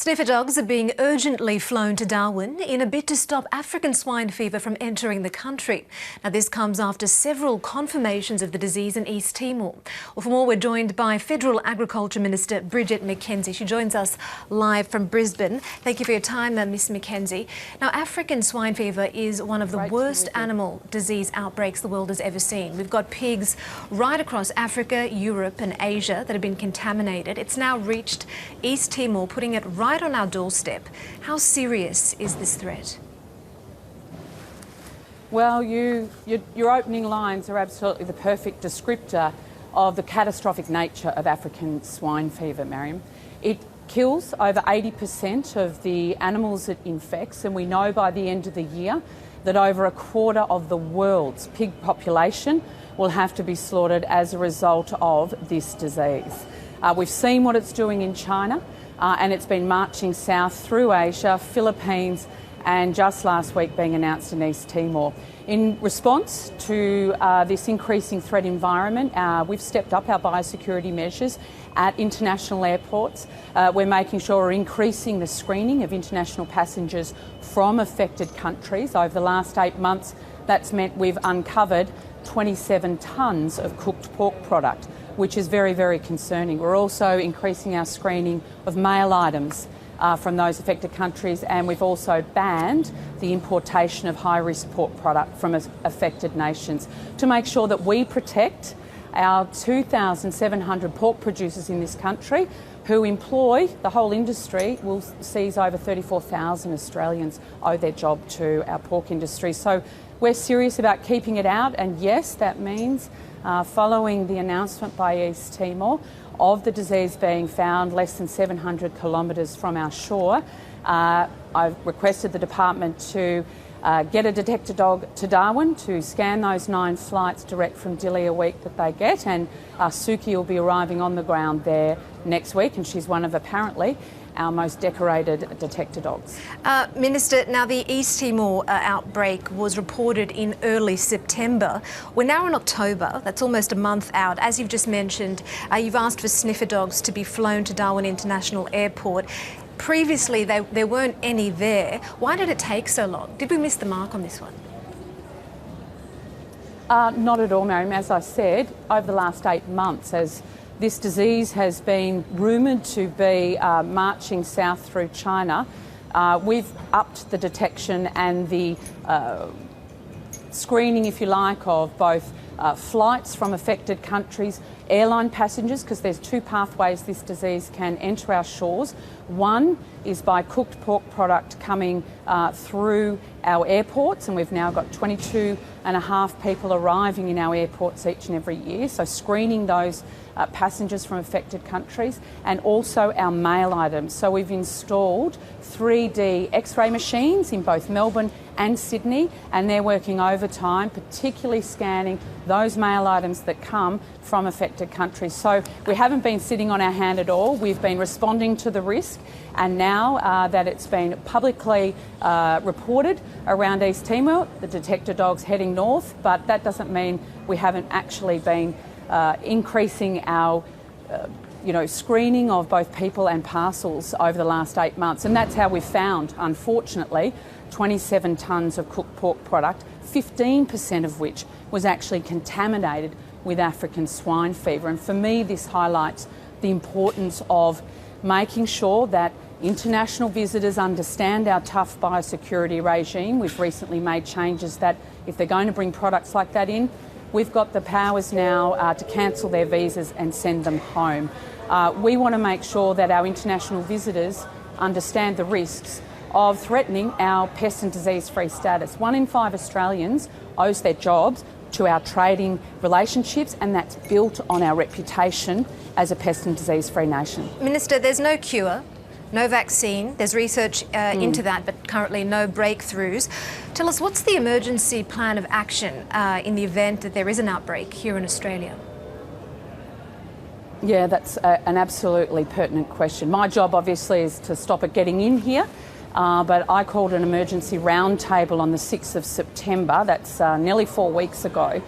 Sniffer dogs are being urgently flown to Darwin in a bid to stop African swine fever from entering the country. Now, this comes after several confirmations of the disease in East Timor. Well, for more, we're joined by Federal Agriculture Minister Bridget McKenzie. She joins us live from Brisbane. Thank you for your time, Ms McKenzie. Now, African swine fever is one of the worst animal disease outbreaks the world has ever seen. We've got pigs right across Africa, Europe and Asia that have been contaminated. It's now reached East Timor, putting it right on our doorstep. How serious is this threat? Well, your opening lines are absolutely the perfect descriptor of the catastrophic nature of African swine fever, Mariam. It kills over 80% of the animals it infects, and we know by the end of the year that over a quarter of the world's pig population will have to be slaughtered as a result of this disease. We've seen what it's doing in China. And it's been marching south through Asia, Philippines, and just last week being announced in East Timor. In response to this increasing threat environment, we've stepped up our biosecurity measures at international airports. We're making sure we're increasing the screening of international passengers from affected countries. Over the last 8 months, that's meant we've uncovered 27 tonnes of cooked pork product, which is very, very concerning. We're also increasing our screening of mail items from those affected countries, and we've also banned the importation of high-risk pork product from affected nations to make sure that we protect our 2,700 pork producers in this country who employ the whole industry. Will seize over 34,000 Australians owe their job to our pork industry. So we're serious about keeping it out, and yes, that means following the announcement by East Timor of the disease being found less than 700 kilometres from our shore, I've requested the department to get a detector dog to Darwin to scan those 9 flights direct from Dili a week that they get, and Suki will be arriving on the ground there next week, and she's one of apparently our most decorated detector dogs. Minister, now the East Timor outbreak was reported in early September. We're now in October, that's almost a month out. As you've just mentioned, you've asked for sniffer dogs to be flown to Darwin International Airport. Previously, there weren't any there. Why did it take so long? Did we miss the mark on this one? Not at all, Mariam. As I said, over the last 8 months, as this disease has been rumoured to be marching south through China, we've upped the detection and the screening, if you like, of both flights from affected countries, airline passengers, because there's 2 pathways this disease can enter our shores. One is by cooked pork product coming through our airports, and we've now got 22.5 people arriving in our airports each and every year, so screening those passengers from affected countries, and also our mail items. So we've installed 3D X-ray machines in both Melbourne and Sydney, and they're working overtime, particularly scanning those mail items that come from affected countries. So we haven't been sitting on our hand at all. We've been responding to the risk, and now that it's been publicly reported around East Timor, the detector dog's heading north, but that doesn't mean we haven't actually been increasing our screening of both people and parcels over the last 8 months. And that's how we've found, unfortunately, 27 tonnes of cooked pork product, 15% of which was actually contaminated with African swine fever. And for me, this highlights the importance of making sure that international visitors understand our tough biosecurity regime. We've recently made changes that if they're going to bring products like that in, we've got the powers now to cancel their visas and send them home. We want to make sure that our international visitors understand the risks of threatening our pest and disease-free status. 1 in 5 Australians owes their jobs to our trading relationships, and that's built on our reputation as a pest and disease-free nation. Minister, there's no cure, no vaccine. There's research into that, but currently no breakthroughs. Tell us, what's the emergency plan of action in the event that there is an outbreak here in Australia? Yeah, that's an absolutely pertinent question. My job, obviously, is to stop it getting in here. But I called an emergency roundtable on the 6th of September, that's nearly 4 weeks ago,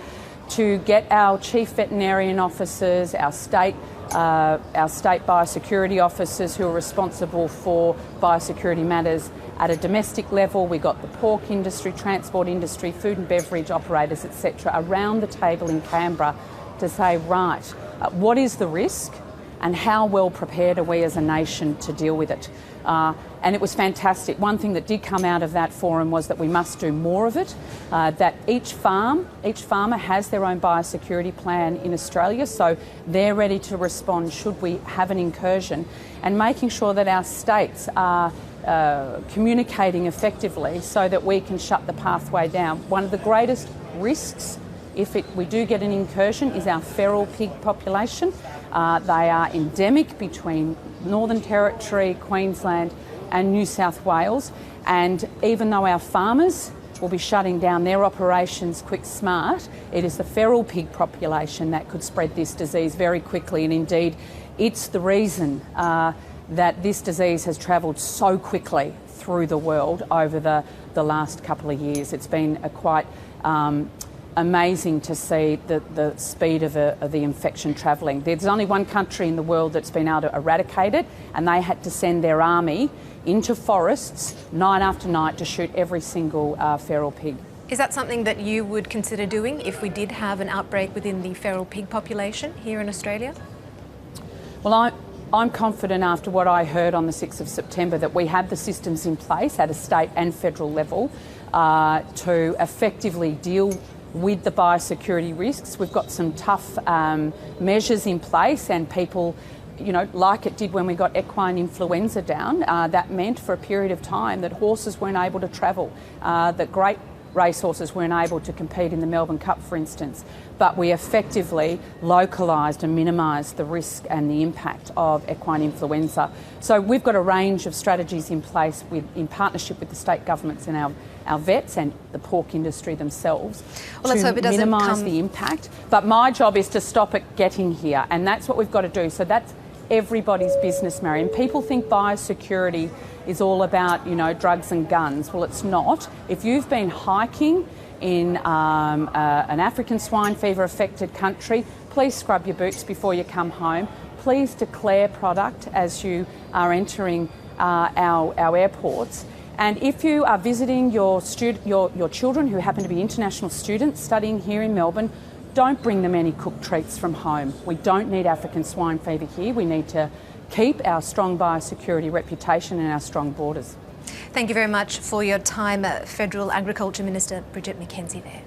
to get our chief veterinarian officers, our state our state biosecurity officers who are responsible for biosecurity matters at a domestic level. We got the pork industry, transport industry, food and beverage operators, etc., around the table in Canberra to say, right, what is the risk and how well prepared are we as a nation to deal with it? And it was fantastic. One thing that did come out of that forum was that we must do more of it, that each farmer has their own biosecurity plan in Australia, so they're ready to respond should we have an incursion, and making sure that our states are communicating effectively so that we can shut the pathway down. One of the greatest risks if we do get an incursion is our feral pig population. They are endemic between Northern Territory, Queensland and New South Wales, and even though our farmers will be shutting down their operations quick smart, it is the feral pig population that could spread this disease very quickly, and indeed it's the reason that this disease has travelled so quickly through the world over the last couple of years. It's been a quite amazing to see the speed of the infection travelling. There's only one country in the world that's been able to eradicate it, and they had to send their army into forests night after night to shoot every single feral pig. Is that something that you would consider doing if we did have an outbreak within the feral pig population here in Australia? Well, I'm confident after what I heard on the 6th of September that we have the systems in place at a state and federal level to effectively deal with the biosecurity risks. We've got some tough measures in place, and people, like it did when we got equine influenza down, that meant for a period of time that horses weren't able to travel, that great racehorses weren't able to compete in the Melbourne Cup, for instance. But we effectively localised and minimised the risk and the impact of equine influenza. So we've got a range of strategies in place in partnership with the state governments and our vets and the pork industry themselves to minimise the impact. But my job is to stop it getting here, and that's what we've got to do. So that's everybody's business, Marion. People think biosecurity is all about, drugs and guns. Well, it's not. If you've been hiking in an African swine fever affected country, please scrub your boots before you come home. Please declare product as you are entering our airports. And if you are visiting your children who happen to be international students studying here in Melbourne, don't bring them any cooked treats from home. We don't need African swine fever here. We need to keep our strong biosecurity reputation and our strong borders. Thank you very much for your time, Federal Agriculture Minister Bridget McKenzie there.